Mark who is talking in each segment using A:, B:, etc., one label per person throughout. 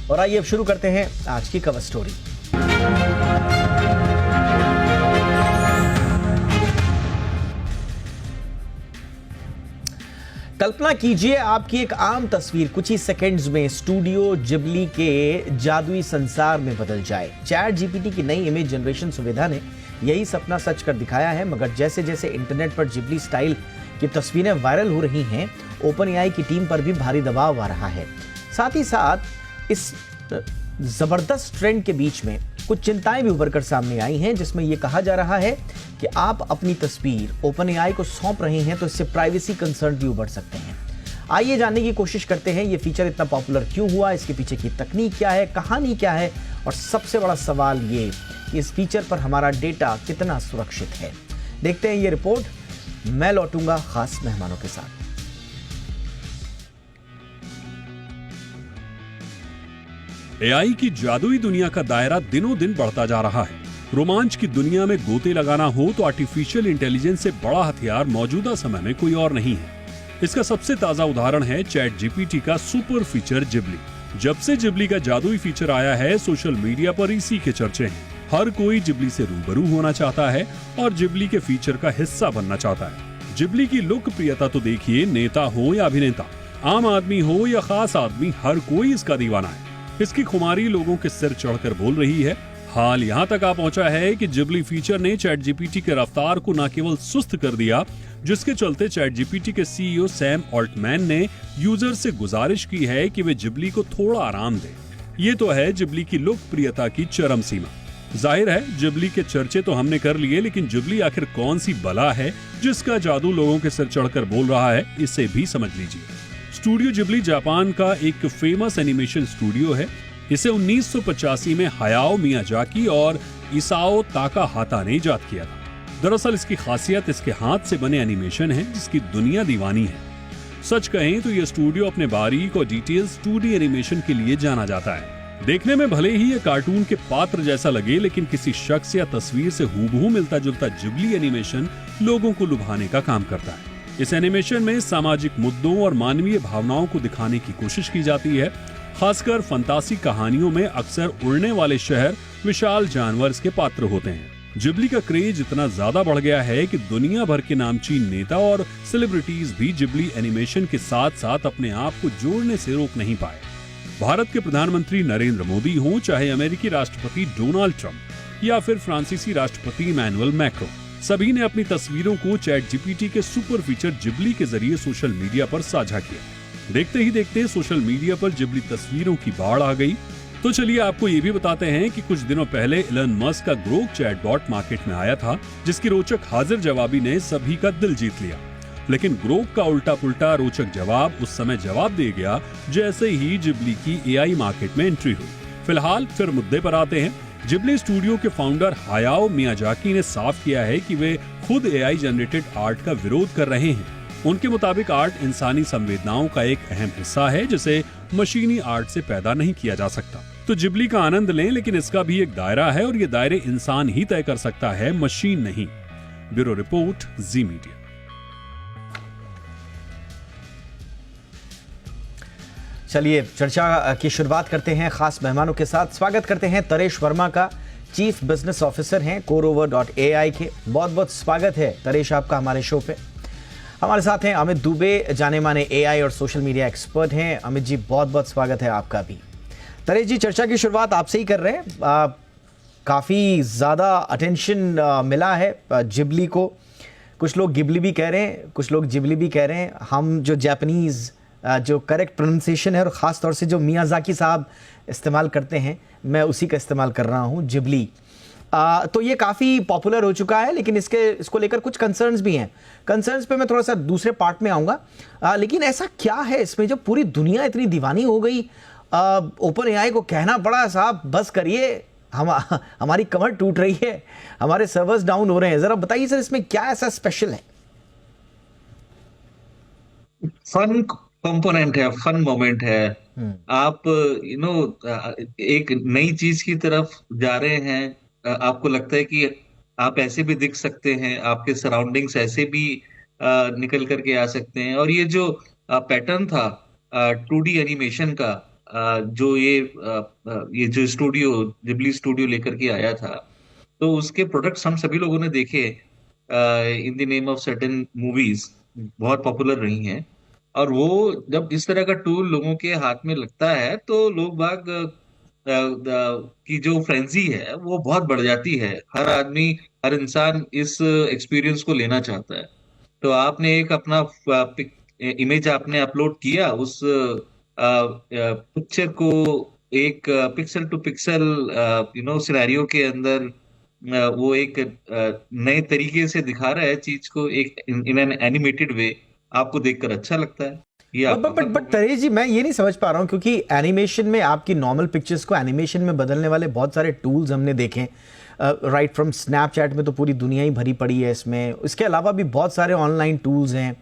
A: और आइए अब शुरू करते हैं आज की कवर स्टोरी। कल्पना कीजिए आपकी एक आम तस्वीर कुछ ही सेकंड्स में स्टूडियो जिबली के जादुई संसार में बदल जाए। चैट जीपीटी की नई इमेज जनरेशन सुविधा ने यही सपना सच कर दिखाया है, मगर जैसे जैसे इंटरनेट पर जिबली स्टाइल की तस्वीरें वायरल हो रही हैं, ओपन एआई की टीम पर भी भारी दबाव आ रहा है। साथ ही साथ इस जबरदस्त ट्रेंड के बीच में कुछ चिंताएं भी उभर कर सामने आई हैं, जिसमें यह कहा जा रहा है कि आप अपनी तस्वीर ओपन एआई को सौंप रहे हैं तो इससे प्राइवेसी कंसर्न भी उभर सकते हैं। आइए जानने की कोशिश करते हैं ये फीचर इतना पॉपुलर क्यों हुआ, इसके पीछे की तकनीक क्या है, कहानी क्या है, और सबसे बड़ा सवाल ये कि इस फीचर पर हमारा डेटा कितना सुरक्षित है। देखते हैं ये रिपोर्ट। मैं लौटूंगा खास मेहमानों के साथ।
B: एआई की जादुई दुनिया का दायरा दिनों दिन बढ़ता जा रहा है। रोमांच की दुनिया में गोते लगाना हो तो आर्टिफिशियल इंटेलिजेंस से बड़ा हथियार मौजूदा समय में कोई और नहीं है। इसका सबसे ताजा उदाहरण है चैट जीपीटी का सुपर फीचर जिबली। जब से जिबली का जादुई फीचर आया है, सोशल मीडिया पर इसी के चर्चे हैं। हर कोई जिबली से रूबरू होना चाहता है और जिबली के फीचर का हिस्सा बनना चाहता है। जिबली की लोकप्रियता तो देखिए, नेता हो या अभिनेता, आम आदमी हो या खास आदमी, हर कोई इसका दीवाना है। इसकी खुमारी लोगों के सिर चढ़कर बोल रही है। हाल यहाँ तक आ पहुंचा है कि जिबली फीचर ने चैट जीपीटी के रफ्तार को न केवल सुस्त कर दिया, जिसके चलते चैट जीपीटी के सीईओ सैम ऑल्टमैन ने यूजर से गुजारिश की है कि वे जिबली को थोड़ा आराम दें। ये तो है जिबली की लोकप्रियता की चरम सीमा। जाहिर है जिबली के चर्चे तो हमने कर लिए, लेकिन जिबली आखिर कौन सी बला है जिसका जादू लोगों के सिर चढ़कर बोल रहा है, इसे भी समझ लीजिए। स्टूडियो जिबली जापान का एक फेमस एनिमेशन स्टूडियो है। इसे 1985 में हायाओ मियाजाकी और इसाओ ताकाहाता ने इजाद किया था। दरअसल इसकी खासियत इसके हाथ से बने एनिमेशन है, जिसकी दुनिया दीवानी है। सच कहें तो यह स्टूडियो अपने बारीक और डिटेल्स 2D एनिमेशन के लिए जाना जाता है। देखने में भले ही यह कार्टून के पात्र जैसा लगे, लेकिन किसी शख्स या तस्वीर से हूबहू मिलता जुलता जिबली एनिमेशन लोगों को लुभाने का काम करता है। इस एनिमेशन में सामाजिक मुद्दों और मानवीय भावनाओं को दिखाने की कोशिश की जाती है। खासकर फंतासी कहानियों में अक्सर उड़ने वाले शहर, विशाल जानवर इसके पात्र होते हैं। जिबली का क्रेज इतना ज्यादा बढ़ गया है कि दुनिया भर के नामचीन नेता और सेलिब्रिटीज भी जिबली एनिमेशन के साथ साथ अपने आप को जोड़ने से रोक नहीं पाए। भारत के प्रधानमंत्री नरेंद्र मोदी हों, चाहे अमेरिकी राष्ट्रपति डोनाल्ड ट्रंप या फिर फ्रांसीसी राष्ट्रपति इमैनुअल मैक्रो, सभी ने अपनी तस्वीरों को चैट जीपीटी के सुपर फीचर जिबली के जरिए सोशल मीडिया पर साझा किया। देखते ही देखते सोशल मीडिया पर जिबली तस्वीरों की बाढ़ आ गई। तो चलिए आपको ये भी बताते हैं कि कुछ दिनों पहले इलन मस्क का ग्रोक चैटबॉट मार्केट में आया था, जिसकी रोचक हाजिर जवाबी ने सभी का दिल जीत लिया। लेकिन ग्रोक का उल्टा पुल्टा रोचक जवाब उस समय जवाब दे गया जैसे ही जिबली की एआई मार्केट में एंट्री हुई। फिलहाल फिर मुद्दे पर आते हैं। जिबली स्टूडियो के फाउंडर हायाओ मियाजाकी ने साफ किया है कि वे खुद एआई जनरेटेड आर्ट का विरोध कर रहे हैं। उनके मुताबिक आर्ट इंसानी संवेदनाओं का एक अहम हिस्सा है, जिसे मशीनी आर्ट से पैदा नहीं किया जा सकता। तो जिबली का आनंद लें, लेकिन इसका भी एक दायरा है और ये दायरे इंसान ही तय कर सकता है, मशीन नहीं। ब्यूरो रिपोर्ट, जी मीडिया।
A: चलिए चर्चा की शुरुआत करते हैं खास मेहमानों के साथ। स्वागत करते हैं तरेश वर्मा का, चीफ बिजनेस ऑफिसर हैं CoreOver.ai के। बहुत बहुत स्वागत है तरेश आपका हमारे शो पे। हमारे साथ हैं अमित दुबे, जाने माने एआई और सोशल मीडिया एक्सपर्ट हैं। अमित जी बहुत बहुत स्वागत है आपका भी। तरेश जी, चर्चा की शुरुआत आपसे ही कर रहे हैं। काफ़ी ज़्यादा अटेंशन मिला है जिबली को। कुछ लोग गिबली भी कह रहे हैं, कुछ लोग जिबली भी कह रहे हैं। हम जो जापानीज़ जो करेक्ट प्रोनाउंसिएशन है और ख़ास तौर से जो मियाज़ाकी साहब इस्तेमाल करते हैं, मैं उसी का इस्तेमाल कर रहा हूँ, जिबली। तो ये काफ़ी पॉपुलर हो चुका है, लेकिन इसको लेकर कुछ कंसर्न्स भी हैं। कंसर्न्स पे मैं थोड़ा सा दूसरे पार्ट में आऊँगा। लेकिन ऐसा क्या है इसमें जो पूरी दुनिया इतनी दीवानी हो गई? ओपन एआई को कहना पड़ा साहब बस करिए, हमारी कमर टूट रही है, हमारे सर्वर्स डाउन हो रहे हैं। ज़रा बताइए सर, इसमें क्या ऐसा स्पेशल है?
C: फन कंपोनेंट है, फन मोमेंट है। आप एक नई चीज की तरफ जा रहे हैं। आपको लगता है कि आप ऐसे भी दिख सकते हैं, आपके सराउंडिंग्स ऐसे भी निकल करके आ सकते हैं। और ये जो पैटर्न था 2D एनिमेशन का, जो ये जो स्टूडियो जिबली स्टूडियो लेकर के आया था, तो उसके प्रोडक्ट्स हम सभी लोगों ने देखे in the name of certain movies, बहुत पॉपुलर रही हैं। और वो जब इस तरह का टूल लोगों के हाथ में लगता है तो लोग बाग की जो फ्रेंजी है वो बहुत बढ़ जाती है। हर आदमी, हर इंसान इस एक्सपीरियंस को लेना चाहता है। तो आपने एक अपना इमेज आपने अपलोड किया, उस पिक्चर को एक पिक्सल टू पिक्सल सिनेरियो के अंदर, वो एक नए तरीके से दिखा रहा है चीज को, एक इन एन एनिमेटेड वे। आपको देखकर अच्छा लगता है, ये
A: बट
C: आपका
A: बट
C: फन
A: बट
C: मोमेंट।
A: तरेश जी, मैं ये नहीं समझ पा रहा हूँ, क्योंकि एनिमेशन में आपकी नॉर्मल पिक्चर्स को एनिमेशन में बदलने वाले बहुत सारे टूल्स हमने देखे। राइट फ्रॉम स्नैपचैट में तो पूरी दुनिया ही भरी पड़ी है इसमें। इसके अलावा भी बहुत सारे ऑनलाइन टूल्स हैं।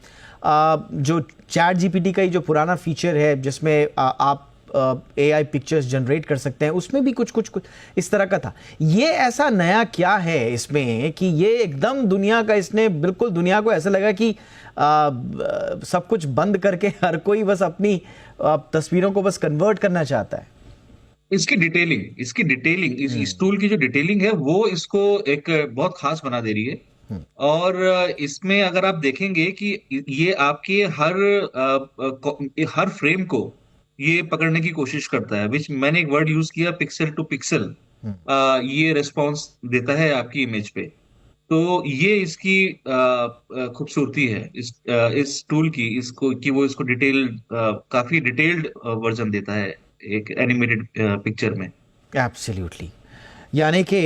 A: जो चैट जीपीटी का ही जो पुराना फीचर है जिसमें आप एआई पिक्चर्स जनरेट कर सकते हैं, उसमें भी कुछ इस तरह का था। ये ऐसा नया क्या है इसमें कि ये एकदम दुनिया का, इसने बिल्कुल दुनिया को ऐसा लगा कि सब कुछ बंद करके हर कोई बस अपनी तस्वीरों को बस कन्वर्ट करना चाहता है।
C: इसकी डिटेलिंग इस टूल की जो डिटेलिंग है वो इसको एक बहुत खास बना दे रही है। और इसमें अगर आप देखेंगे कि ये आपके हर फ्रेम को ये पकड़ने की कोशिश करता है, विच मैंने एक वर्ड यूज किया, पिक्सल टू पिक्सल। ये रिस्पॉन्स देता है आपकी इमेज पे। तो ये इसकी खूबसूरती है इस टूल की, इसको कि वो इसको काफी डिटेल्ड वर्जन देता है एक एनिमेटेड पिक्चर में।
A: एब्सोल्युटली। यानी कि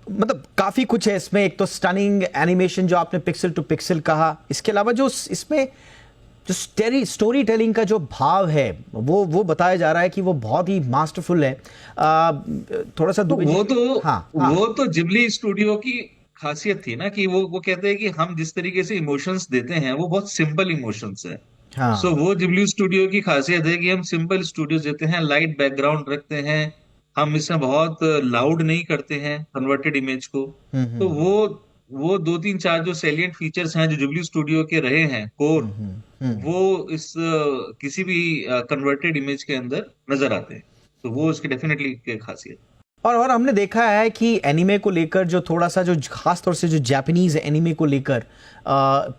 A: मतलब काफ़ी कुछ है इसमें। एक तो स्टनिंग एनिमेशन जो आपने पिक्सल टू पिक्सल कहा, इसके अलावा जो इसमें जो स्टोरी टेलिंग का जो भाव है वो बताया जा रहा है कि वो बहुत ही मास्टरफुल है। थोड़ा सा
C: तो
A: दुबे जी। हाँ हाँ।
C: वो तो जिबली स्टूडियो की खासियत थी ना, कि वो कहते हैं कि हम जिस तरीके से इमोशंस देते हैं वो बहुत सिंपल इमोशंस है। सो
A: हाँ।
C: वो जिबली स्टूडियो की खासियत है कि हम सिंपल स्टूडियोज देते हैं, लाइट बैकग्राउंड रखते हैं, हम इसमें बहुत लाउड नहीं करते हैं कन्वर्टेड इमेज को। तो वो दो तीन चार जो सैलिएंट फीचर्स हैं जो जुबली स्टूडियो के रहे हैं कोर, वो इस किसी भी कन्वर्टेड इमेज के अंदर नजर आते हैं। तो वो इसकी डेफिनेटली खासियत।
A: और हमने देखा है कि एनीमे को लेकर जो थोड़ा सा, जो खास तौर से जो जापानीज एनीमे को लेकर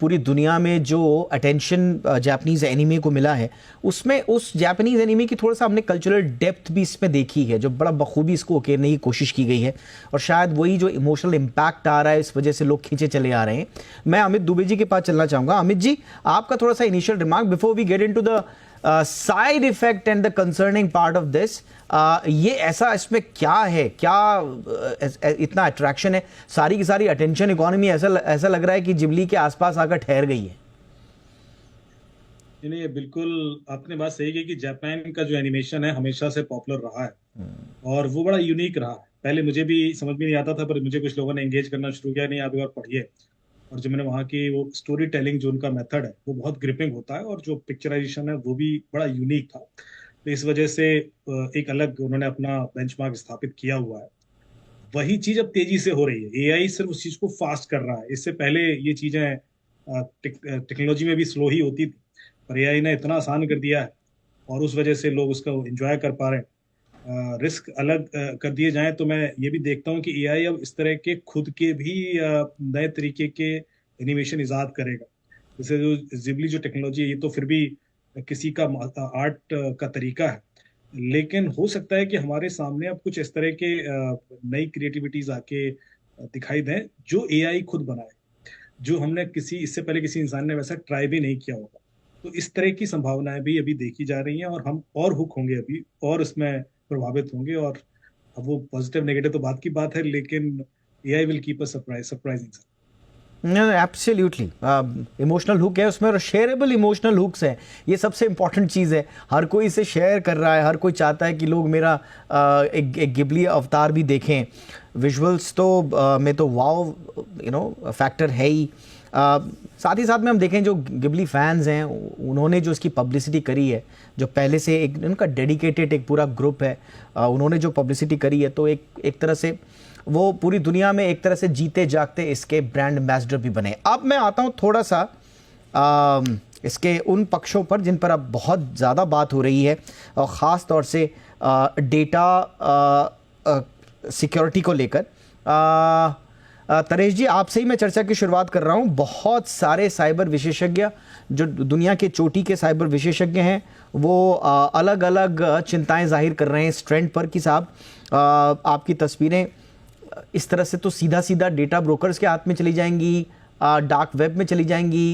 A: पूरी दुनिया में जो अटेंशन जापानीज एनीमे को मिला है, उसमें उस जापानीज एनीमे की थोड़ा सा हमने कल्चरल डेप्थ भी इसमें देखी है, जो बड़ा बखूबी इसको उकेरने की कोशिश की गई है। और शायद वही जो इमोशनल इम्पैक्ट आ रहा है, इस वजह से लोग खींचे चले आ रहे हैं। मैं अमित दुबे जी के पास चलना चाहूँगा। अमित जी, आपका थोड़ा सा initial remark before we get into the side effect and the concerning part of this. ये ऐसा इसमें क्या है, क्या इतना अट्रैक्शन है, सारी की सारी अटेंशन इकोनॉमी ऐसा लग रहा है कि जिबली के आसपास आकर ठहर गई है।
D: नहीं, ये बिल्कुल आपने बात सही की कि जापान का जो एनिमेशन है हमेशा से पॉपुलर रहा है और वो बड़ा यूनिक रहा है। पहले मुझे भी समझ में नहीं आता था, पर मुझे कुछ लोगों ने एंगेज करना शुरू किया, नहीं आप एक बार पढ़िए। और जो मैंने वहाँ की वो स्टोरी टेलिंग जो उनका मेथड है वो बहुत ग्रिपिंग होता है, और जो पिक्चराइजेशन है वो भी बड़ा यूनिक था। तो इस वजह से एक अलग उन्होंने अपना बेंचमार्क स्थापित किया हुआ है। वही चीज अब तेजी से हो रही है। एआई सिर्फ उस चीज को फास्ट कर रहा है। इससे पहले ये चीजें टेक्नोलॉजी में भी स्लो ही होती थी, पर एआई ने इतना आसान कर दिया है और उस वजह से लोग उसका एंजॉय कर पा रहे हैं। रिस्क अलग कर दिए जाएं तो मैं ये भी देखता हूँ कि एआई अब इस तरह के खुद के भी नए तरीके के एनिमेशन इजाद करेगा। जैसे जो जिबली जो टेक्नोलॉजी है, ये तो फिर भी किसी का आर्ट का तरीका है, लेकिन हो सकता है कि हमारे सामने अब कुछ इस तरह के नई क्रिएटिविटीज आके दिखाई दें जो एआई खुद बनाए, जो हमने इससे पहले किसी इंसान ने वैसा ट्राई भी नहीं किया होगा। तो इस तरह की संभावनाएं भी अभी देखी जा रही हैं और हम और हुक होंगे अभी, और इसमें प्रभावित होंगे। और अब वो पॉजिटिव नेगेटिव तो बात की बात है, लेकिन AI will keep us surprising.
A: Absolutely. Emotional hook है उसमें और शेयरेबल इमोशनल हुक्स है। ये सबसे इंपॉर्टेंट चीज़ है। हर कोई इसे शेयर कर रहा है, हर कोई चाहता है कि लोग मेरा एक गिबली अवतार भी देखें। विजुअल्स तो में तो वाओ फैक्टर है ही। साथ ही साथ में हम देखें जो गिबली फैंस हैं उन्होंने जो इसकी पब्लिसिटी करी है, जो पहले से एक उनका डेडिकेटेड एक पूरा ग्रुप है, उन्होंने जो पब्लिसिटी करी है, तो एक तरह से वो पूरी दुनिया में एक तरह से जीते जागते इसके ब्रांड एम्बेसडर भी बने। अब मैं आता हूँ थोड़ा सा इसके उन पक्षों पर जिन पर अब बहुत ज़्यादा बात हो रही है, और ख़ास तौर से डेटा सिक्योरिटी को लेकर। तरेश जी, आपसे ही मैं चर्चा की शुरुआत कर रहा हूं। बहुत सारे साइबर विशेषज्ञ, जो दुनिया के चोटी के साइबर विशेषज्ञ हैं, वो अलग अलग चिंताएं जाहिर कर रहे हैं इस ट्रेंड पर कि साहब आपकी तस्वीरें इस तरह से तो सीधा सीधा डेटा ब्रोकर्स के हाथ में चली जाएंगी, डार्क वेब में चली जाएंगी,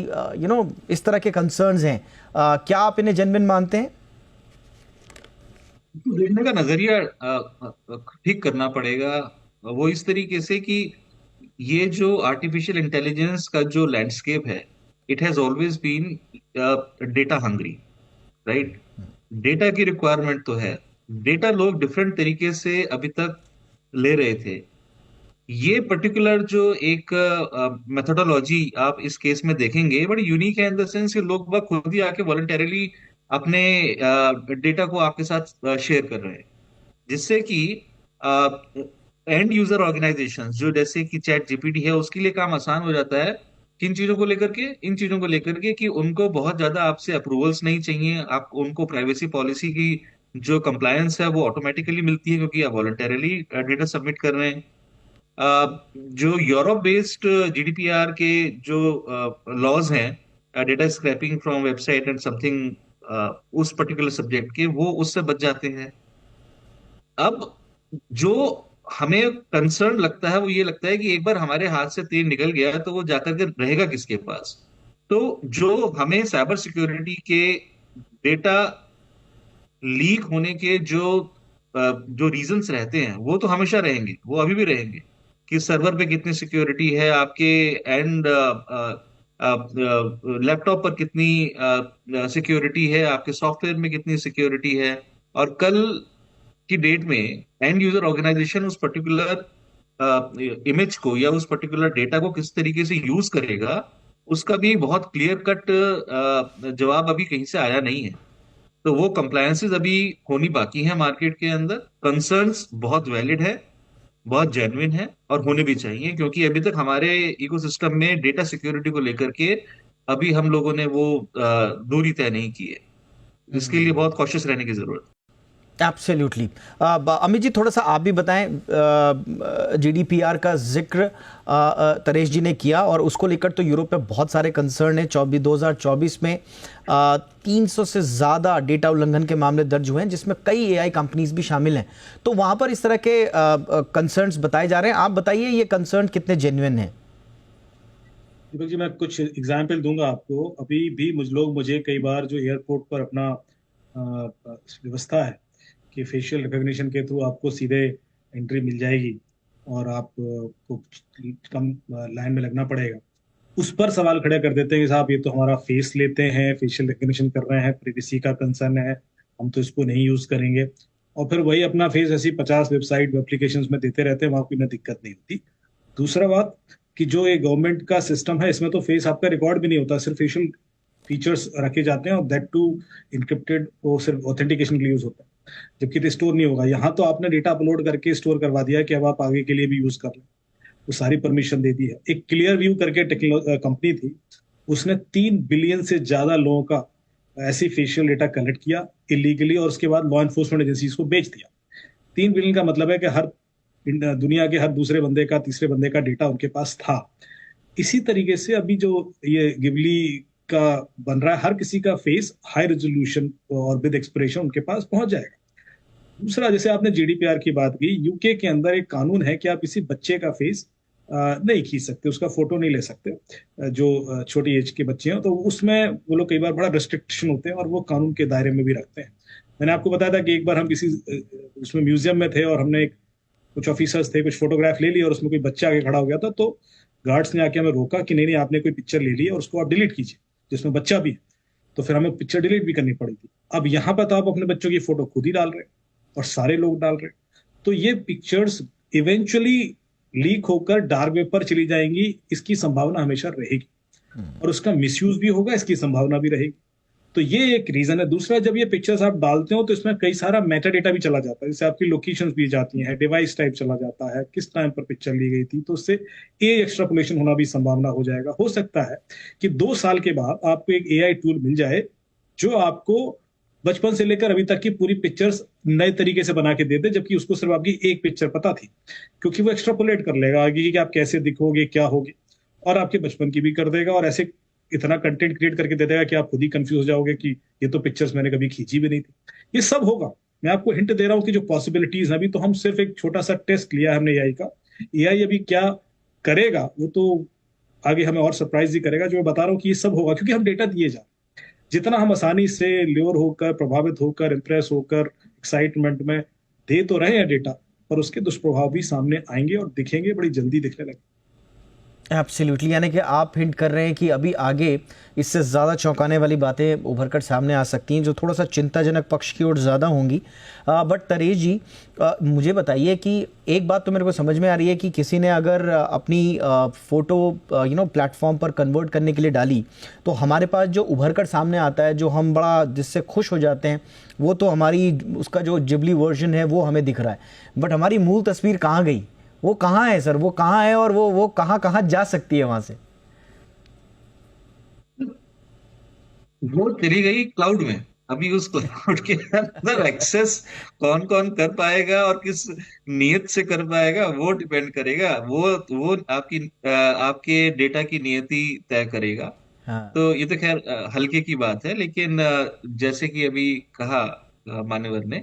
A: इस तरह के कंसर्न्स हैं। क्या आप इन्हें जेन्युइन मानते हैं?
C: देखने का नजरिया ठीक करना पड़ेगा। वो इस तरीके से कि ये जो आर्टिफिशियल इंटेलिजेंस का जो लैंडस्केप है, it has always been data hungry, right. Data की रिक्वायरमेंट तो है। डेटा लोग डिफरेंट तरीके से अभी तक ले रहे थे। ये पर्टिकुलर जो एक मेथोडोलॉजी आप इस केस में देखेंगे बड़ी यूनिक है, इन द सेंस कि लोग बाग खुद ही आके वॉलंटरली अपने डेटा को आपके साथ शेयर कर रहे हैं, जिससे कि एंड यूजर ऑर्गेनाइजेशंस जो जैसे कि चैट जीपीटी है, उसके लिए काम आसान हो जाता है। किन चीजों को लेकर के? इन चीजों को लेकर के कि उनको बहुत ज्यादा आपसे अप्रूवल्स नहीं चाहिए, आप उनको प्राइवेसी पॉलिसी की जो कंप्लायंस है वो ऑटोमेटिकली मिलती है, क्योंकि आप वॉलंटरली डेटा सबमिट कर रहे हैं। जो यूरोप बेस्ड जीडीपीआर के जो लॉज हैं, data scraping from website and something, उस पर्टिकुलर सब्जेक्ट के, वो उससे बच जाते हैं। अब जो हमें कंसर्न लगता है वो ये लगता है कि एक बार हमारे हाथ से तेल निकल गया तो वो जाकर के रहेगा किसके पास। तो जो हमें साइबर सिक्योरिटी के डेटा लीक होने के जो रीजंस रहते हैं वो तो हमेशा रहेंगे, वो अभी भी रहेंगे, कि सर्वर पे कितनी सिक्योरिटी है, आपके एंड लैपटॉप पर कितनी सिक्योरिटी है, आपके सॉफ्टवेयर में कितनी सिक्योरिटी है, और कल की डेट में एंड यूजर ऑर्गेनाइजेशन उस पर्टिकुलर इमेज को या उस पर्टिकुलर डेटा को किस तरीके से यूज करेगा, उसका भी बहुत क्लियर कट जवाब अभी कहीं से आया नहीं है। तो वो कंप्लायंसेस अभी होनी बाकी है मार्केट के अंदर। कंसर्न्स बहुत वैलिड है, बहुत जेन्युइन है, और होने भी चाहिए, क्योंकि अभी तक हमारे इकोसिस्टम में डेटा सिक्योरिटी को लेकर के अभी हम लोगों ने वो दूरी तय नहीं की है। इसके लिए बहुत कॉशियस रहने की जरूरत है।
A: एब्सोल्युटली। अमित जी, थोड़ा सा आप भी बताएं। जीडीपीआर का जिक्र तरेश जी ने किया, और उसको लेकर तो यूरोप में बहुत सारे कंसर्न हैं। 2024 में 300 से ज़्यादा डेटा उल्लंघन के मामले दर्ज हुए हैं, जिसमें कई एआई कंपनीज भी शामिल हैं। तो वहाँ पर इस तरह के कंसर्न्स बताए जा रहे हैं। आप बताइए ये कंसर्न कितने जेन्युइन हैं?
D: दीपक जी, मैं कुछ एग्जाम्पल दूंगा आपको। अभी भी मुझे कई बार जो एयरपोर्ट पर अपना व्यवस्था है कि फेशियल रिकॉग्निशन के थ्रू आपको सीधे एंट्री मिल जाएगी और आप को कम लाइन में लगना पड़ेगा, उस पर सवाल खड़े कर देते हैं कि साहब ये तो हमारा फेस लेते हैं, फेशियल रिकॉग्निशन कर रहे हैं, प्राइवेसी का कंसर्न है, हम तो इसको नहीं यूज करेंगे। और फिर वही अपना फेस ऐसी 50 वेबसाइट एप्लीकेशंस में देते रहते हैं, वहां कोई ना दिक्कत नहीं होती। दूसरा बात कि जो ये गवर्नमेंट का सिस्टम है, इसमें तो फेस आपका रिकॉर्ड भी नहीं होता, सिर्फ फेशियल फीचर्स रखे जाते हैं, और दैट टू इंक्रिप्टेड, वो सिर्फ ऑथेंटिकेशन के लिए यूज होता है, जबकि तो स्टोर नहीं होगा। यहाँ तो आपने डेटा अपलोड करके स्टोर करवा दिया कि अब आप आगे के लिए भी यूज कर लें, वो सारी परमिशन दे दी है। एक क्लियर व्यू करके कंपनी थी, उसने 3 बिलियन से ज्यादा लोगों का ऐसी फेशियल डेटा कलेक्ट किया इलीगली, और उसके बाद लॉ एनफोर्समेंट एजेंसीज को बेच दिया। 3 बिलियन का मतलब है कि हर दुनिया के हर दूसरे बंदे का, तीसरे बंदे का डेटा उनके पास था। इसी तरीके से अभी जो ये गिबली का बन रहा है, हर किसी का फेस हाई रेजोल्यूशन और विद एक्सप्रेशन उनके पास पहुंच जाएगा। दूसरा, जैसे आपने जीडीपीआर की बात की, यूके के अंदर एक कानून है कि आप किसी बच्चे का फेस नहीं खींच सकते, उसका फोटो नहीं ले सकते, जो छोटी एज के बच्चे हैं। तो उसमें वो लोग कई बार बड़ा रेस्ट्रिक्शन होते हैं, और वो कानून के दायरे में भी रखते हैं। मैंने आपको बताया था कि एक बार हम किसी उसमें म्यूजियम में थे, और हमने कुछ ऑफिसर्स थे, कुछ फोटोग्राफ ले ली, और उसमें कोई बच्चा आगे खड़ा हो गया था। तो गार्ड्स ने आके हमें रोका कि नहीं नहीं, आपने कोई पिक्चर ले ली है और उसको आप डिलीट कीजिए, जिसमें बच्चा भी है। तो फिर हमें पिक्चर डिलीट भी करनी पड़ी थी। अब यहाँ पर तो आप अपने बच्चों की फोटो खुद ही डाल रहे हैं, और सारे लोग डाल रहे हैं। तो ये पिक्चर्स इवेंचुअली लीक होकर डार्क वेब पर चली जाएंगी, इसकी संभावना हमेशा रहेगी, और उसका मिसयूज भी होगा, इसकी संभावना भी रहेगी। तो ये एक रीजन है। दूसरा, जब ये पिक्चर्स आप डालते हो तो इसमें कई सारा मेटा डेटा भी चला जाता है, जैसे आपकी लोकेशंस भी जाती हैं, डिवाइस टाइप चला जाता है, किस टाइम पर पिक्चर ली गई थी, तो उससे ए एक्स्ट्रापोलेशन होना भी संभावना हो जाएगा। हो सकता है कि 2 साल के बाद आपको एक एआई टूल मिल जाए जो आपको बचपन से लेकर अभी तक की पूरी पिक्चर्स नए तरीके से बना के दे दे, जबकि उसको सिर्फ आपकी एक पिक्चर पता थी, क्योंकि वो एक्स्ट्रापोलेट कर लेगा आगे कि आप कैसे दिखोगे, क्या होगे, और आपके बचपन की भी कर देगा, और ऐसे इतना कंटेंट क्रिएट करके दे देगा कि आप खुद ही कंफ्यूज हो जाओगे कि ये तो पिक्चर्स मैंने कभी खींची भी नहीं थी। ये सब होगा। मैं आपको हिंट दे रहा हूँ कि जो पॉसिबिलिटीज है, अभी तो हम सिर्फ एक छोटा सा टेस्ट लिया है हमने एआई का। एआई अभी क्या करेगा वो तो आगे हमें और सरप्राइज ही करेगा। जो मैं बता रहा हूँ कि ये सब होगा क्योंकि हम डेटा दिए जा, जितना हम आसानी से ल्योर होकर, प्रभावित होकर, इंप्रेस होकर, एक्साइटमेंट में दे तो रहे हैं डेटा, पर उसके दुष्प्रभाव भी सामने आएंगे और दिखेंगे, बड़ी जल्दी दिखने लगे।
A: एब्सोल्युटली, यानी कि आप हिंट कर रहे हैं कि अभी आगे इससे ज़्यादा चौंकाने वाली बातें उभर कर सामने आ सकती हैं जो थोड़ा सा चिंताजनक पक्ष की ओर ज़्यादा होंगी। बट तरेश जी, मुझे बताइए कि एक बात तो मेरे को समझ में आ रही है कि किसी ने अगर अपनी फ़ोटो प्लेटफॉर्म पर कन्वर्ट करने के लिए डाली, तो हमारे पास जो उभर कर सामने आता है, जो हम बड़ा जिससे खुश हो जाते हैं, वो तो हमारी उसका जो जिबली वर्जन है वो हमें दिख रहा है। बट हमारी मूल तस्वीर कहाँ गई, वो कहाँ है सर, वो कहाँ है, और वो कहाँ कहाँ जा सकती है वहां से?
C: वो चली गई क्लाउड में। अभी उस क्लाउड के अंदर एक्सेस कौन कौन कर पाएगा और किस नियत से कर पाएगा वो डिपेंड करेगा। वो आपके डेटा की नियति तय करेगा।
A: हाँ।
C: तो ये तो खैर हल्के की बात है, लेकिन जैसे कि अभी कहा मान्यवर ने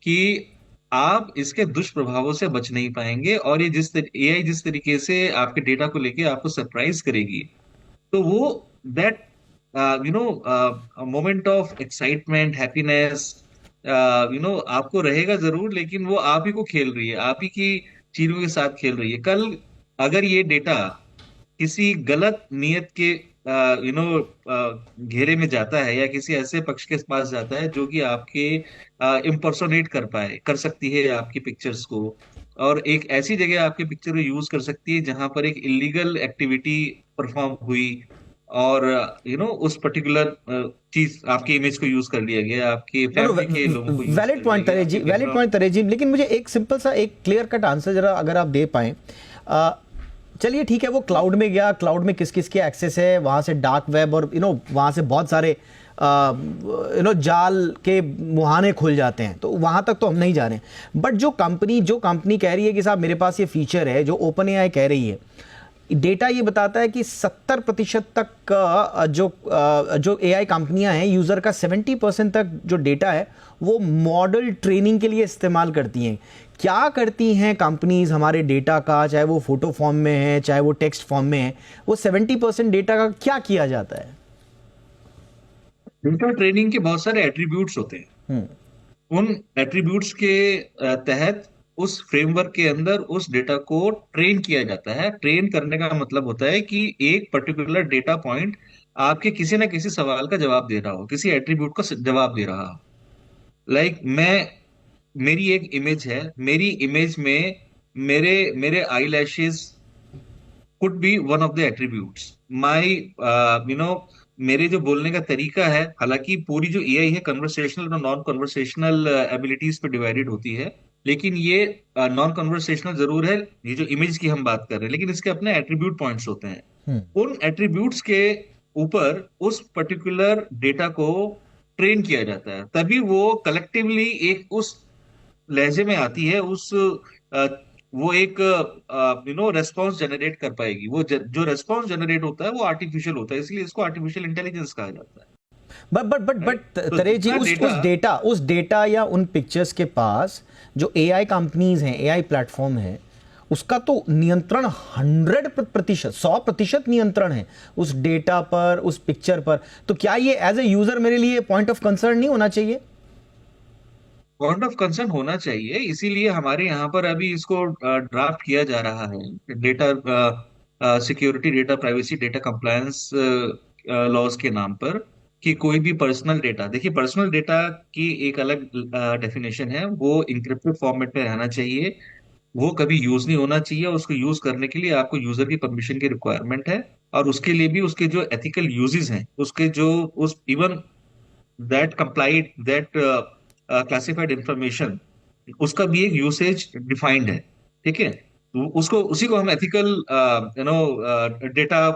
C: कि आप इसके दुष्प्रभावों से बच नहीं पाएंगे, और ये एआई जिस तरीके से आपके डेटा को लेके आपको सरप्राइज करेगी, तो वो that moment of excitement, happiness आपको रहेगा जरूर, लेकिन वो आप ही को खेल रही है, आप ही की चीजों के साथ खेल रही है। कल अगर ये डेटा किसी गलत नियत के घेरे में जाता है, या किसी ऐसे पक्ष के पास जाता है जो कि आपके इम्पर्सोनेट कर सकती है आपकी पिक्चर्स को, और एक ऐसी जगह आपके पिक्चर को यूज कर सकती है जहां पर एक इलीगल एक्टिविटी परफॉर्म हुई, और उस पर्टिकुलर चीज, आपकी इमेज को यूज कर लिया गया, आपके
A: चलो,
C: फैमिली के लोगों को यूज कर
A: वैलिड
C: लिया
A: पॉइंट
C: गया,
A: तरेश जी,
C: आपके
A: वैलिड पॉइंट तरेश जी, लेकिन मुझे एक सिंपल सा, एक क्लियर कट आंसर जरा अगर आप दे पाएं। चलिए ठीक है, वो क्लाउड में गया, क्लाउड में किस किस के एक्सेस है, वहां से डार्क वेब और वहां से बहुत सारे जाल के मुहाने खुल जाते हैं, तो वहां तक तो हम नहीं जा रहे हैं। बट जो कंपनी कह रही है कि साहब मेरे पास ये फीचर है, जो ओपन एआई कह रही है, डेटा ये बताता है कि 70% तक जो एआई कंपनियां हैं, यूजर का 70% तक जो डेटा है वो मॉडल ट्रेनिंग के लिए इस्तेमाल करती हैं। क्या करती हैं कंपनीज हमारे डेटा का, चाहे वो फोटो फॉर्म में है, चाहे वो टेक्स्ट फॉर्म में है, वो 70% डेटा का क्या किया जाता है?
C: डेटा ट्रेनिंग के बहुत सारे एट्रीब्यूट्स होते हैं। उन एट्रीब्यूट्स के तहत उस फ्रेमवर्क के अंदर उस डेटा को ट्रेन किया जाता है। ट्रेन करने का मतलब होता है कि एक पर्टिकुलर डेटा पॉइंट आपके किसी ना किसी सवाल का जवाब दे रहा हो, किसी एट्रीब्यूट का जवाब दे रहा हो। मेरी एक इमेज है, मेरी इमेज में मेरे मेरे eyelashes could be one of the attributes. My मेरे जो बोलने का तरीका है, हालांकि पूरी जो एआई है कन्वर्सेशनल और नॉन कन्वर्सेशनल एबिलिटीज पे डिवाइडेड होती है, लेकिन ये नॉन कन्वर्सेशनल जरूर है, ये जो इमेज की हम बात कर रहे हैं, लेकिन इसके अपने एट्रीब्यूट पॉइंट्स होते हैं। उन एट्रीब्यूट्स के ऊपर उस पर्टिकुलर डेटा को ट्रेन किया जाता है, तभी वो कलेक्टिवली एक उस लहजे में आती है, वो एक रेस्पॉन्स जनरेट कर पाएगी। जो रेस्पॉन्स जनरेट होता है वो आर्टिफिशियल होता है, इसलिए इसको आर्टिफिशियल इंटेलिजेंस कहा जाता है।
A: बट
C: तो
A: तरेश जी,
C: जितना
A: उस डेटा या उन पिक्चर्स के पास जो एआई कंपनीज हैं, एआई प्लेटफॉर्म है, उसका तो नियंत्रण 100%, 100% नियंत्रण है उस डेटा पर, उस पिक्चर पर। तो क्या ये एज ए यूजर मेरे लिए पॉइंट ऑफ कंसर्न नहीं होना चाहिए?
C: पॉइंट ऑफ कंसर्न होना चाहिए, इसीलिए हमारे यहाँ पर अभी इसको ड्राफ्ट किया जा रहा है, data security, data privacy, data compliance laws के नाम पर, कि कोई भी पर्सनल डेटा, देखिए पर्सनल डेटा की एक अलग डेफिनेशन है, वो इंक्रिप्टेड फॉर्मेट में रहना चाहिए, वो कभी यूज नहीं होना चाहिए। उसको यूज करने के लिए आपको यूजर की परमिशन की रिक्वायरमेंट है, और उसके लिए भी उसके जो एथिकल यूजेस हैं, उसके जो उस even that complied that classified information, उसका भी एक यूसेज डिफाइंड है। ठीक है, तो उसको उसी को हम एथिकल डेटा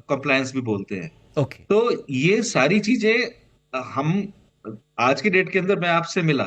C: कंप्लायंस भी बोलते हैं।
A: ओके।
C: तो ये सारी चीजें हम आज की डेट के अंदर, मैं आपसे मिला,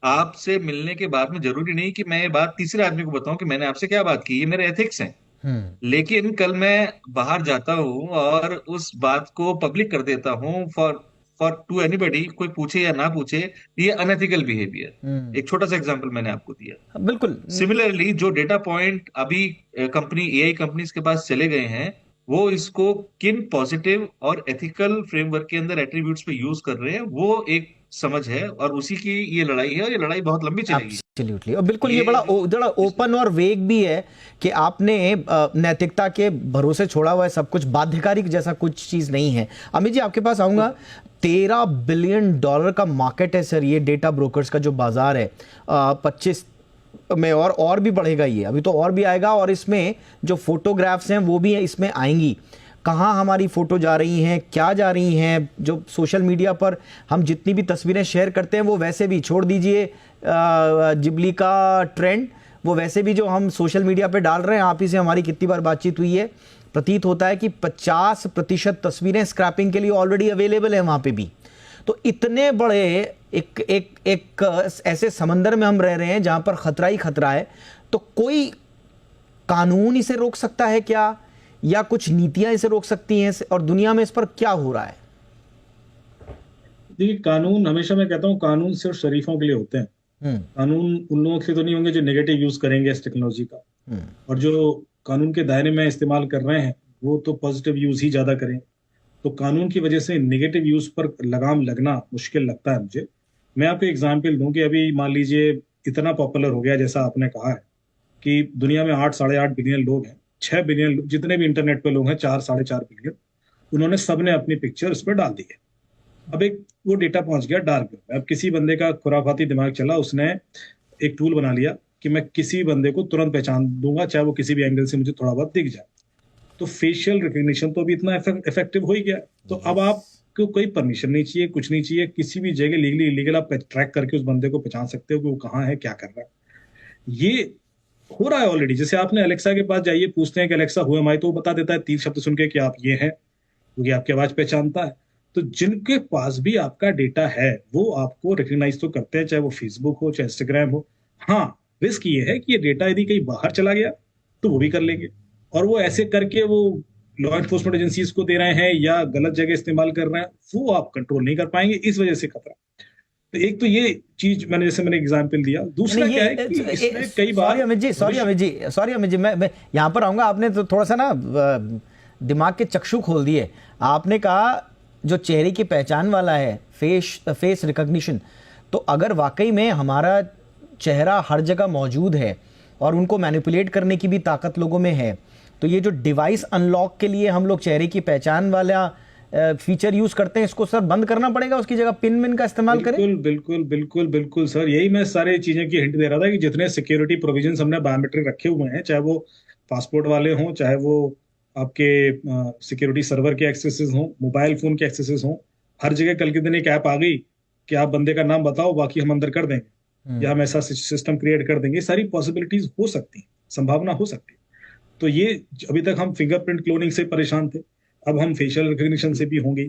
C: आपसे मिलने के बाद में जरूरी नहीं कि मैं ये बात तीसरे आदमी को बताऊं कि मैंने आपसे क्या बात की, ये मेरे एथिक्स हैं।
A: हम्म।
C: लेकिन कल मैं बाहर जाता हूँ और उस बात को पब्लिक कर देता हूँ फॉर फॉर टू एनीबडी, कोई पूछे या ना पूछे, ये अनएथिकल बिहेवियर। एक छोटा सा एग्जांपल मैंने आपको दिया।
A: बिल्कुल।
C: सिमिलरली जो डेटा पॉइंट अभी कंपनी एआई कंपनीज के पास चले गए हैं, वो इसको किन पॉजिटिव और एथिकल फ्रेमवर्क के अंदर एट्रीब्यूट्स पे यूज कर रहे हैं, वो एक समझ है, और उसी की ये लड़ाई है, और ये लड़ाई बहुत लंबी चलेगी।
A: एब्सोल्युटली, और बिल्कुल ये
C: ये
A: बड़ा
C: जो
A: बड़ा ओपन और वेग भी है कि आपने नैतिकता के भरोसे छोड़ा हुआ है सब कुछ, बाध्यकारी जैसा कुछ चीज नहीं है। अमित जी आपके पास आऊंगा। $13 बिलियन का मार्केट है सर, ये डेटा ब्रोकर्स का जो बाजार है। 25 में और भी बढ़ेगा ये, अभी तो और भी आएगा, और इसमें जो फोटोग्राफ्स हैं वो भी इसमें आएंगी। कहाँ हमारी फोटो जा रही हैं, क्या जा रही हैं, जो सोशल मीडिया पर हम जितनी भी तस्वीरें शेयर करते हैं, वो वैसे भी छोड़ दीजिए जिबली का ट्रेंड, वो वैसे भी जो हम सोशल मीडिया पे डाल रहे हैं, आप ही से हमारी कितनी बार बातचीत हुई है, प्रतीत होता है कि 50% तस्वीरें स्क्रैपिंग के लिए ऑलरेडी अवेलेबल है वहाँ पे भी। तो इतने बड़े एक ऐसे समंदर में हम रह रहे हैं जहाँ पर खतरा ही खतरा है। तो कोई कानून इसे रोक सकता है क्या, या कुछ नीतियां इसे रोक सकती हैं, और दुनिया में इस पर क्या हो रहा है?
D: देखिए, कानून, हमेशा मैं कहता हूँ कानून सिर्फ शरीफों के लिए होते हैं। कानून उन लोगों के तो नहीं होंगे जो नेगेटिव यूज करेंगे इस टेक्नोलॉजी का, और जो कानून के दायरे में इस्तेमाल कर रहे हैं वो तो पॉजिटिव यूज ही ज्यादा करें। तो कानून की वजह से नेगेटिव यूज पर लगाम लगना मुश्किल लगता है मुझे। मैं आपको एग्जाम्पल दूं कि अभी मान लीजिए इतना पॉपुलर हो गया, जैसा आपने कहा है कि दुनिया में 8-8.5 बिलियन लोग हैं, 6 बिलियन जितने भी इंटरनेट पे लोग हैं, 4-4.5 बिलियन, उन्होंने सबने अपनी पिक्चर उस पर डाल दी है। अब एक वो डेटा पहुंच गया डार्क वेब में। अब किसी बंदे का खुराफाती दिमाग चला, उसने एक टूल बना लिया कि मैं किसी बंदे को तुरंत पहचान दूंगा, चाहे वो किसी भी एंगल से मुझे थोड़ा बहुत दिख जाए। तो फेशियल रिकग्निशन तो अभी इतना इफेक्टिव हो ही गया। तो अब आपको कोई परमिशन नहीं चाहिए, कुछ नहीं चाहिए, किसी भी जगह लीगली इलीगल आप ट्रैक करके उस बंदे को पहचान सकते हो कि वो कहाँ है, क्या कर रहा है। ये हो रहा है ऑलरेडी। जैसे आपने अलेक्सा के पास जाइए, पूछते हैं कि अलेक्सा हुआ हमारी, तो वो बता देता है 3 शब्द सुन के कि आप ये हैं, क्योंकि आपकी आवाज पहचानता है। तो जिनके पास भी आपका डेटा है वो आपको रिकग्नाइज तो करते हैं, चाहे वो फेसबुक हो, चाहे इंस्टाग्राम हो। हाँ, रिस्क ये है कि ये डेटा यदि कहीं बाहर चला गया तो वो भी कर लेंगे, और वो ऐसे करके वो लॉ एनफोर्समेंट एजेंसीज को दे रहे हैं या गलत जगह इस्तेमाल कर रहे हैं, वो आप कंट्रोल नहीं कर पाएंगे। इस वजह से खतरा। तो एक तो ये चीज मैंने एग्जांपल दिया। दूसरा क्या है कि इसमें कई बार,
A: सॉरी अमित जी, मैं यहाँ पर आऊंगा। आपने तो थोड़ा सा ना दिमाग के चक्षु खोल दिए। आपने कहा जो चेहरे की पहचान वाला है, फेस रिकॉग्निशन, तो अगर वाकई में हमारा चेहरा हर जगह मौजूद है और उनको मैनिपुलेट करने की भी ताकत लोगों में है, तो ये जो डिवाइस अनलॉक के लिए हम लोग चेहरे की पहचान वाला फीचर यूज करते हैं, इसको सर बंद करना पड़ेगा, उसकी जगह पिन विन का इस्तेमाल करें।
D: बिल्कुल सर, यही मैं सारी चीजें की हिंट दे रहा था कि जितने सिक्योरिटी प्रोविजंस हमने बायोमेट्रिक रखे हुए हैं, चाहे वो पासपोर्ट वाले हों, चाहे वो आपके सिक्योरिटी सर्वर के एक्सेसेस हों, मोबाइल फोन के एक्सेसेस हों, हर जगह कल के दिन एक ऐप आ गई कि आप बंदे का नाम बताओ, बाकी हम अंदर कर देंगे, या हम ऐसा सिस्टम क्रिएट कर देंगे। सारी पॉसिबिलिटीज हो सकती है, संभावना हो सकती है। तो ये अभी तक हम फिंगरप्रिंट क्लोनिंग से परेशान थे, अब हम फेशियल रिकग्निशन से भी होंगे।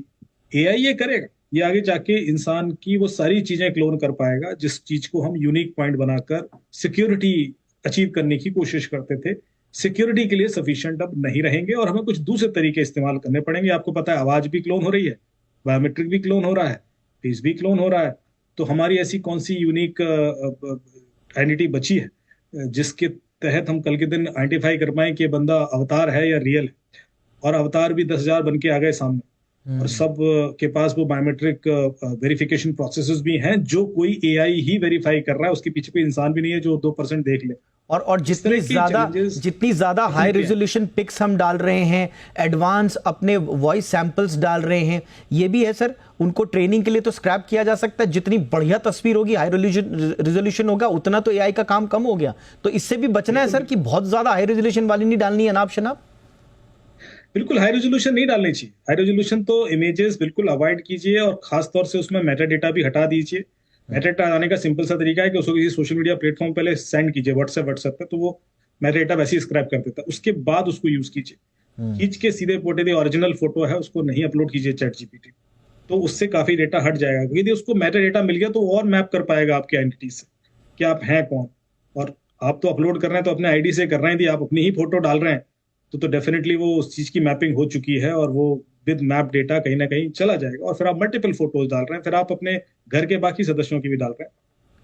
D: एआई ये करेगा, ये आगे जाके इंसान की वो सारी चीजें क्लोन कर पाएगा जिस चीज को हम यूनिक पॉइंट बनाकर सिक्योरिटी अचीव करने की कोशिश करते थे। सिक्योरिटी के लिए सफिशिएंट अब नहीं रहेंगे और हमें कुछ दूसरे तरीके इस्तेमाल करने पड़ेंगे। आपको पता है आवाज भी क्लोन हो रही है, बायोमेट्रिक भी क्लोन हो रहा है, फेस भी क्लोन हो रहा है। तो हमारी ऐसी कौन सी यूनिक आइडेंटिटी बची है जिसके तहत हम कल के दिन आइडेंटिफाई कर पाए कि ये बंदा अवतार है या रियल है। और अवतार भी 10,000 बन के आ गए सामने, और सब के पास वो बायोमेट्रिक वेरिफिकेशन प्रोसेसेस भी हैं जो कोई एआई ही वेरीफाई कर रहा है, उसके पीछे कोई इंसान भी नहीं है जो 2% देख ले।
A: और जितनी ज्यादा हाई रेजोल्यूशन पिक्स हम डाल रहे हैं, एडवांस अपने वॉइस सैंपल्स डाल रहे हैं, ये भी है सर, उनको ट्रेनिंग के लिए तो स्क्रैप किया जा सकता है। जितनी बढ़िया तस्वीर होगी, हाई रेजोल्यूशन होगा, उतना तो एआई का काम कम हो गया। तो इससे भी बचना है सर कि बहुत ज्यादा हाई रेजोल्यूशन वाली नहीं डालनी है, अनाप शनाप।
D: बिल्कुल हाई रेजोल्यूशन नहीं डालनी चाहिए। हाई रेजोल्यूशन तो इमेजेस बिल्कुल अवॉइड कीजिए और खास तौर से उसमें मेटा डेटा भी हटा दीजिए। मेटा डेटा हटाने का सिंपल सा तरीका है कि उसको किसी सोशल मीडिया प्लेटफॉर्म पहले सेंड कीजिए, व्हाट्सएप पे, तो वो मेटा डेटा वैसे ही स्क्रैप कर देता है। उसके बाद उसको यूज कीजिए, खींच के सीधे पोटे दी ओरिजिनल फोटो है उसको नहीं अपलोड कीजिए चैट जीपीटी, तो उससे काफी डेटा हट जाएगा। क्योंकि यदि उसको मेटा डेटा मिल गया तो वो और मैप कर पाएगा आपकी आइडेंटिटी से कि आप हैं कौन। और आप तो अपलोड कर रहे हैं तो अपने आईडी से कर रहे हैं, यदि आप अपनी ही फोटो डाल रहे हैं तो डेफिनेटली वो उस चीज की मैपिंग हो चुकी है और वो विद मैप डेटा कहीं ना कहीं चला जाएगा। और फिर आप मल्टीपल फोटोज डाल रहे हैं, फिर आप अपने घर के बाकी सदस्यों की भी डाल रहे हैं,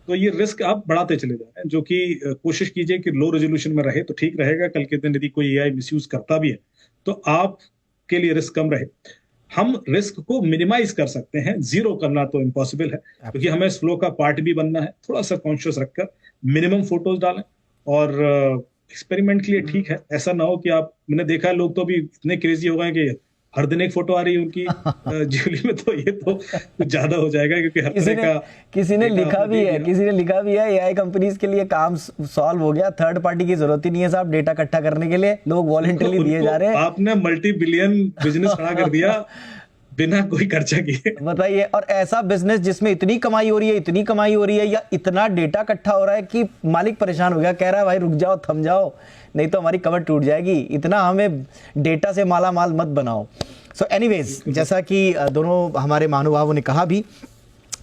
D: तो ये रिस्क आप बढ़ाते चले जा रहे हैं। जो कि कोशिश कीजिए कि लो रेजोल्यूशन में रहे तो ठीक रहेगा। कल के दिन यदि कोई एआई मिसयूज करता भी है तो आपके लिए रिस्क कम रहे। हम रिस्क को मिनिमाइज कर सकते हैं, जीरो करना तो इम्पॉसिबल है, क्योंकि हमें इस फ्लो का पार्ट भी बनना है। थोड़ा सा कॉन्शियस रखकर मिनिमम फोटोज डालें और एक्सपेरिमेंट के लिए ठीक है। ऐसा ना हो कि आप, मैंने देखा है लोग तो अभी इतने क्रेजी हो गए कि हर दिन एक फोटो आ रही है उनकी ज्वेलरी में, तो ये तो कुछ ज्यादा हो जाएगा। क्योंकि हर तरह का
A: किसी ने लिखा भी है एआई कंपनीज के लिए काम सॉल्व हो गया, थर्ड पार्टी की जरूरत ही नहीं है साहब डेटा इकट्ठा करने के लिए, लोग वॉलंटरली दिए जा रहे हैं।
D: आपने मल्टी बिलियन बिजनेस खड़ा कर दिया बिना कोई खर्चा किए,
A: बताइए। और ऐसा बिजनेस जिसमें इतनी कमाई हो रही है या इतना डेटा इकट्ठा हो रहा है कि मालिक परेशान हो गया, कह रहा है भाई रुक जाओ, थम जाओ, नहीं तो हमारी कमर टूट जाएगी, इतना हमें डेटा से माला माल मत बनाओ। सो एनीवेज, जैसा कि दोनों हमारे महानुभावों ने कहा भी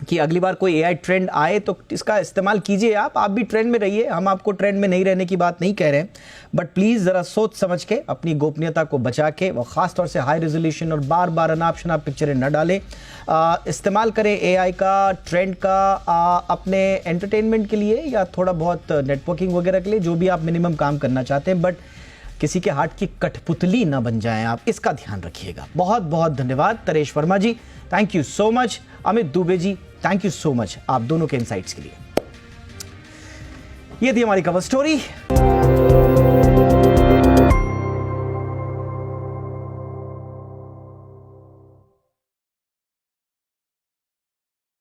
A: कि अगली बार कोई एआई ट्रेंड आए तो इसका इस्तेमाल कीजिए। आप भी ट्रेंड में रहिए, हम आपको ट्रेंड में नहीं रहने की बात नहीं कह रहे हैं, बट प्लीज़ ज़रा सोच समझ के अपनी गोपनीयता को बचा के, वो ख़ास तौर से हाई रेजोल्यूशन और बार बार अनाप शनाप पिक्चरें न डालें। इस्तेमाल करें एआई का, ट्रेंड का अपने एंटरटेनमेंट के लिए या थोड़ा बहुत नेटवर्किंग वगैरह के लिए, जो भी आप मिनिमम काम करना चाहते हैं, बट किसी के हाथ की कठपुतली ना बन जाएं आप, इसका ध्यान रखिएगा। बहुत बहुत धन्यवाद Taresh Verma ji, thank you so much. Amit Dubey ji, thank you so much आप दोनों के इनसाइट्स के लिए। ये थी हमारी कवर स्टोरी।